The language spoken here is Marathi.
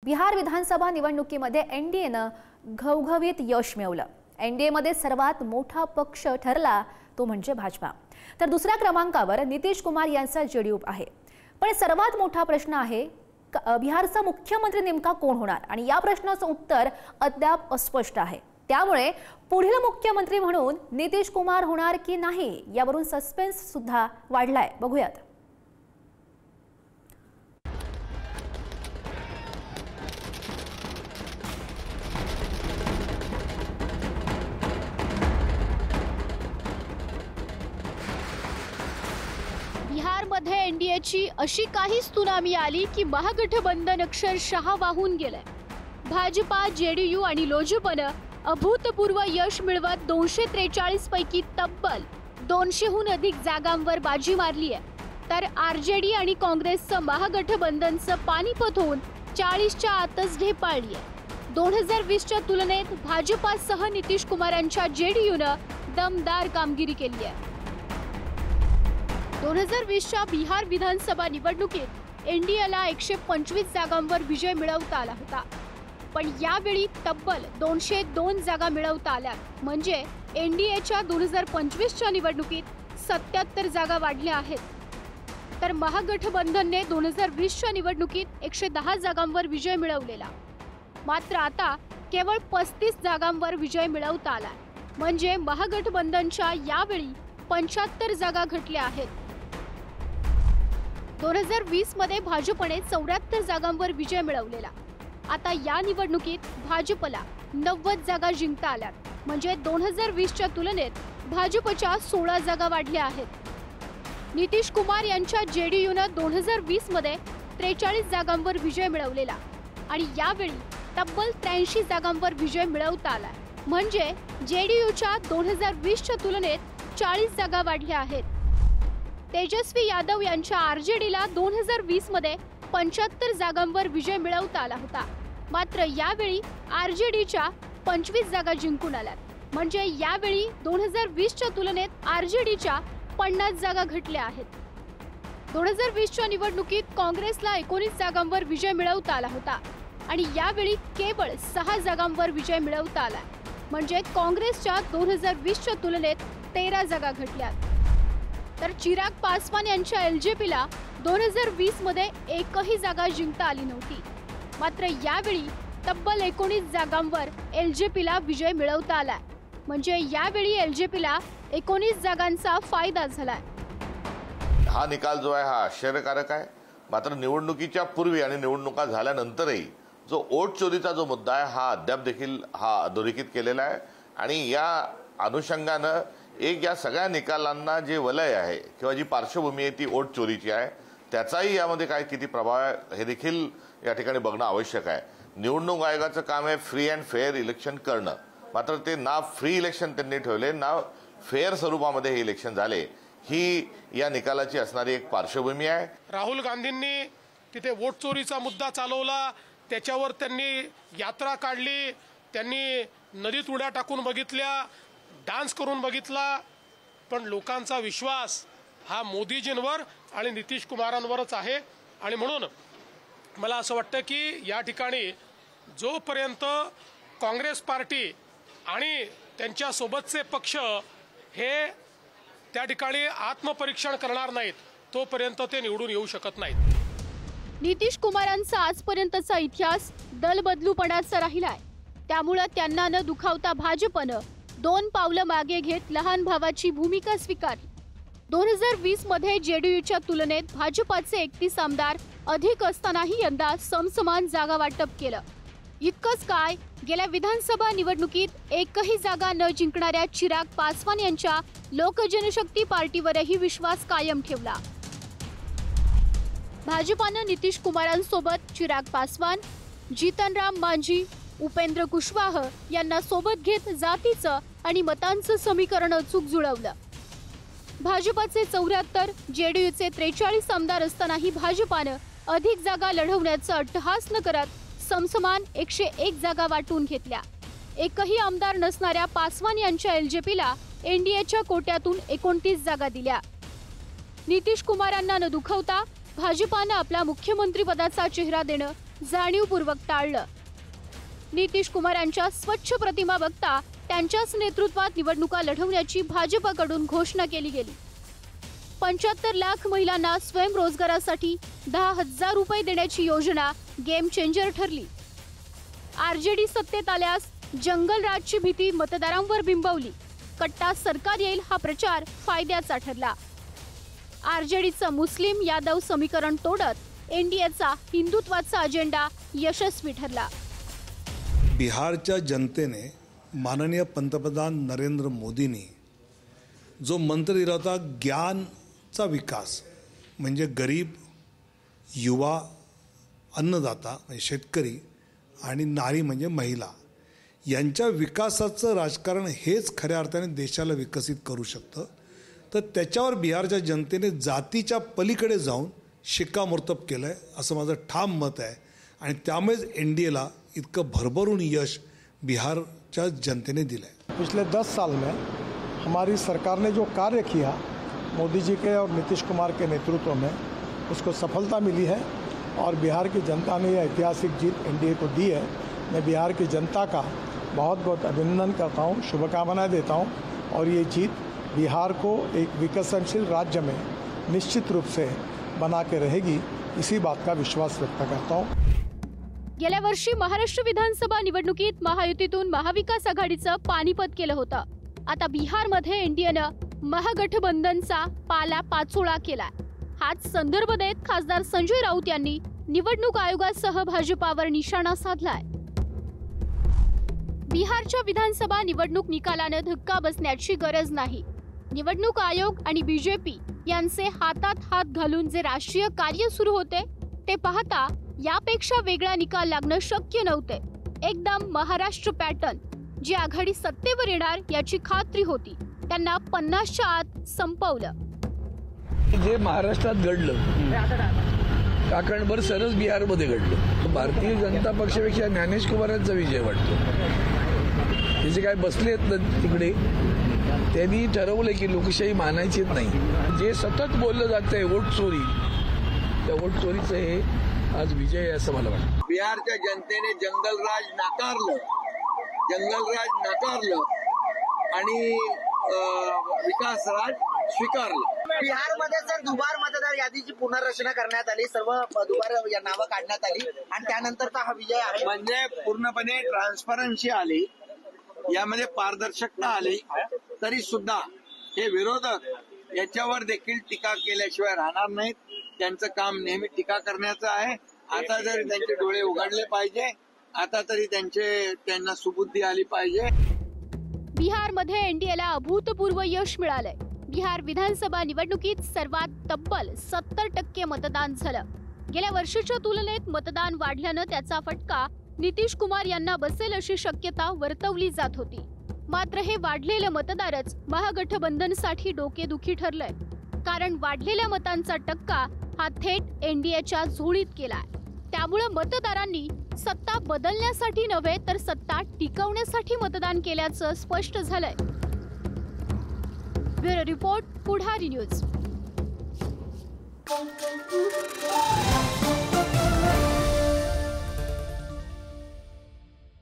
बिहार विधानसभा निवडणुकीमध्ये एनडीएनं घवघवीत यश मिळवलं। एनडीएमध्ये सर्वात मोठा पक्ष ठरला तो म्हणजे भाजपा, तर दुसऱ्या क्रमांकावर नितीश कुमार यांचा जेडीयू आहे। पण सर्वात मोठा प्रश्न आहे बिहारचा मुख्यमंत्री नेमका कोण होणार, आणि या प्रश्नाचं उत्तर अद्याप अस्पष्ट आहे। त्यामुळे पुढील मुख्यमंत्री म्हणून नितीश कुमार होणार की नाही यावरून सस्पेन्स सुद्धा वाढलाय। बघूयात। बिहारमध्ये एनडीएची अशी काही त्सुनामी आली की महागठबंधन अक्षरशः वाहून गेलंय। भाजपा, जेडीयू आणि लोजपनं अभूतपूर्व यश मिळवत 243 पैकी तब्बल 200हून अधिक जागांवर बाजी मारली आहे, तर आरजेडी आणि काँग्रेसचं महागठबंधनचं पानिपत होऊन 40च्या आतच ढेपाळली आहे। 2020च्या तुलनेत भाजपासह नितीश कुमारांच्या जेडीयूनं दमदार कामगिरी केली आहे। 2020च्या बिहार विधानसभा निवडणुकीत एनडीएला 125 जागांवर विजय मिळवता आला होता, पण यावेळी तब्बल 202 जागा मिळवता आल्या, म्हणजे एनडीएच्या 2025च्या निवडणुकीत 77 जागा वाढल्या आहेत। तर महागठबंधनने 2020च्या निवडणुकीत 110 जागांवर विजय मिळवलेला, मात्र आता केवळ 35 जागांवर विजय मिळवता आला, म्हणजे महागठबंधनच्या यावेळी 75 जागा घटल्या आहेत। 2020 मध्ये भाजपने 74 जागांवर विजय मिळवलेला, आता या निवडणुकीत भाजपला 90 जागा जिंकता आल्या, म्हणजे 2020च्या तुलनेत भाजपच्या 16 जागा वाढल्या आहेत। नितीश कुमार यांच्या जेडीयूनं 2020 मध्ये 43 जागांवर विजय मिळवलेला आणि यावेळी तब्बल 83 जागांवर विजय मिळवता आला, म्हणजे जेडीयूच्या 2020च्या तुलनेत 40 जागा वाढल्या आहेत। तेजस्वी यादव यांच्या आरजेडीला 2020 मध्ये 75 जागांवर विजय मिळवता आला होता, मात्र यावेळी आरजेडीच्या 25 जागा जिंकून आल्यात, म्हणजे यावेळी 2020च्या तुलनेत आरजेडीच्या 50 जागा घटल्या आहेत। 2020च्या निवडणुकीत काँग्रेसला 19 जागांवर विजय मिळवता आला होता आणि यावेळी केवळ 6 जागांवर विजय मिळवता आला, म्हणजे काँग्रेसच्या 2020च्या तुलनेत 13 जागा घटल्यात। तर चिराग पासवान यांच्या एलजेपीला 2020 मध्ये एकही जागा जिंकता आली नव्हती, मात्र यावेळी तब्बल 19 जागांवर एलजेपीला विजय मिळवता आला, म्हणजे यावेळी एलजेपीला 19 जागांचा फायदा झालाय। हा निकाल जो आहे हा आश्चर्यकारक आहे, मात्र निवडणुकीच्या पूर्वी आणि निवडणुका झाल्यानंतरही जो वोट चोरीचा जो मुद्दा आहे हा अद्याप देखील हा अधोरेखित केलेला आहे, आणि या अनुषंगानं एक या सगळ्या निकालांना जे वलय आहे किंवा जी पार्श्वभूमी आहे ती वोट चोरीची आहे, त्याचाही यामध्ये काय किती प्रभाव आहे हे देखील या ठिकाणी बघणं आवश्यक आहे। निवडणूक आयोगाचं काम आहे फ्री अँड फेअर इलेक्शन करणं, मात्र ते ना फ्री इलेक्शन त्यांनी ठेवले ना फेअर स्वरूपामध्ये हे इलेक्शन झाले, ही या निकालाची असणारी एक पार्श्वभूमी आहे। राहुल गांधींनी तिथे वोट चोरीचा मुद्दा चालवला, त्याच्यावर त्यांनी यात्रा काढली, त्यांनी नदीत उड्या टाकून बघितल्या, डान्स करून बघितला, पण लोकांचा विश्वास हा मोदीजींवर आणि नितीश कुमारांवरच आहे। आणि म्हणून मला असं वाटतं की या ठिकाणी जोपर्यंत काँग्रेस पार्टी आणि त्यांच्या सोबतचे पक्ष हे त्या ठिकाणी आत्मपरीक्षण करणार नाहीत तोपर्यंत ते निवडून येऊ शकत नाहीत। नितीश कुमारांचा आजपर्यंतचा इतिहास दलबदलूपणाचा राहिलाय, त्यामुळे त्यांना न दुखावता भाजपनं 2 पावलं मागे घेत लहान भावाची भूमिका स्वीकारली। 2020 मध्ये जेडीयूच्या तुलनेत भाजपाचे 31 आमदार अधिक असतानाही यंदा समसमान जागा वाटप केलं। इतकंच काय, गेल्या विधानसभा निवडणुकीत एकही जागा न जिंकणाऱ्या चिराग पासवान यांच्या लोकजनशक्ती पार्टीवरही विश्वास कायम ठेवला। भाजपानं नितीश कुमारांसोबत चिराग पासवान, जीतनराम मांझी, उपेंद्र कुशवाह यांना सोबत घेत जातीचं आणि मतांचं समीकरण अचूक जुळवलं। भाजपाचे 74, जेडीयूचे 43 आमदार असतानाही भाजपानं अधिक जागा लढवण्याचा अट्टहास न करत समसमान 101 जागा वाटून घेतल्या। एकही आमदार नसणाऱ्या पासवान यांच्या एलजेपीला एनडीएच्या कोट्यातून 29 जागा दिल्या। नितीश कुमारांना न दुखवता भाजपानं आपला मुख्यमंत्री पदाचा चेहरा देणं जाणीवपूर्वक टाळलं. नितीश कुमार यांच्या स्वच्छ प्रतिमा बघता त्यांच्याच नेतृत्वात निवडणुका लढवण्याची भाजपकडून घोषणा केली गेली. 75 लाख महिलांना स्वयंरोजगारासाठी 10,000 रुपये देण्याची योजना गेम चेंजर ठरली. आरजेडी सत्तेत आल्यास जंगलराजची भीती मतदारांवर बिंबवली. कट्टा सरकार येईल हा प्रचार फायद्याचा ठरला. आरजेडीचं मुस्लिम यादव समीकरण तोडत एनडीएचा हिंदुत्वाचा अजेंडा यशस्वी ठरला. बिहारच्या जनतेने माननीय पंतप्रधान नरेंद्र मोदींनी जो मंत्र दिला होता, ज्ञानचा विकास म्हणजे गरीब, युवा, अन्नदाता म्हणजे शेतकरी आणि नारी म्हणजे महिला यांच्या विकासाचं राजकारण हेच खऱ्या अर्थाने देशाला विकसित करू शकतं. तर त्याच्यावर बिहारच्या जनतेने जातीच्या पलीकडे जाऊन शिक्कामोर्तब केलं आहे असं माझं ठाम मत आहे. आणि त्यामुळेच एनडीएला इतकं भरभरून यश बिहारच्या जनतेने दिलं आहे. पिछले 10 साल में हमारी सरकार ने जो कार्य किया मोदी जी के और नीतीश कुमार के नेतृत्व में, उसको सफलता मिली है और बिहार की जनता ने यह ऐतिहासिक जीत एनडीए को दी है. मैं बिहार की जनता का बहुत बहुत अभिनंदन करता हूँ, शुभकामनाएं देता हूँ और ये जीत बिहार को एक विकसनशील राज्य में निश्चित रूप से बना के रहेगी, इसी बात का विश्वास व्यक्त करता हूँ. गेल्या वर्षी महाराष्ट्र विधानसभा निवडणुकीत महायुतीतून महाविकास आघाडीचं पानिपत केलं होतं. आता बिहारमध्ये एनडीएनं महागठबंधनचा पाला पाचोळा केलाय. हाच संदर्भ देत खासदार संजय राऊत यांनी निवडणूक आयोगासह भाजपावर निशाणा साधलाय. बिहारच्या विधानसभा निवडणूक निकालानं धक्का बसण्याची गरज नाही. निवडणूक आयोग आणि बीजेपी यांचे हातात हात घालून जे राष्ट्रीय कार्य सुरू होते ते पाहता यापेक्षा वेगळा निकाल लागणं शक्य नव्हते. एकदम महाराष्ट्र पॅटर्न. जी आघाडी सत्तेवर येणार याची खात्री होती त्यांना 50च्या आत संपवलं. जे महाराष्ट्रात घडलं काकणभर सरस बिहारमध्ये घडलं. भारतीय जनता पक्षापेक्षा ज्ञानेश कुमारांचा विजय वाटतो. ते जे काय बसलेत ना तिकडे, त्यांनी ठरवलं की लोकशाही मानायचीच नाही. जे सतत बोललं जातंय वोट चोरी, त्या वोट चोरीचं हे आज विजय आहे असं मला वाटतं. बिहारच्या जनतेने जंगलराज नाकारलं आणि विकासराज स्वीकारलं. बिहारमध्ये जर दुबार मतदार यादीची पुनर्रचना करण्यात आली, सर्व दुबार नावं काढण्यात आली आणि त्यानंतरचा हा विजय आहे. म्हणजे पूर्णपणे ट्रान्सपरन्सी आली, यामध्ये पारदर्शकता आली. तरी सुद्धा हे विरोधक याच्यावर देखील टीका केल्याशिवाय राहणार नाहीत. त्यांचं काम नेहमी टीका करण्याचं आहे. आता जरी त्यांचे डोळे उघडले पाहिजे, आता तरी त्यांना सुबुद्धी आली पाहिजे. बिहारमध्ये एनडीएला अभूतपूर्व यश मिळालंय. बिहार विधानसभा निवडणुकीत सर्वात तब्बल 70% मतदान झालं. गेल्या वर्षीच्या तुलनेत मतदान वाढल्यानं त्याचा फटका नितीश कुमार यांना बसेल अशी शक्यता वर्तवली जात होती. मात्र हे वाढलेलं मतदारच महागठबंधनसाठी डोकेदुखी ठरलंय. कारण वाढलेल्या मतांचा टक्का हा थेट एनडीएच्या झोळीत केलाय. त्यामुळे मतदारांनी सत्ता बदलण्यासाठी नव्हे तर सत्ता टिकवण्यासाठी मतदान केल्याचं स्पष्ट झालंय. ब्युरो रिपोर्ट, पुढारी न्यूज.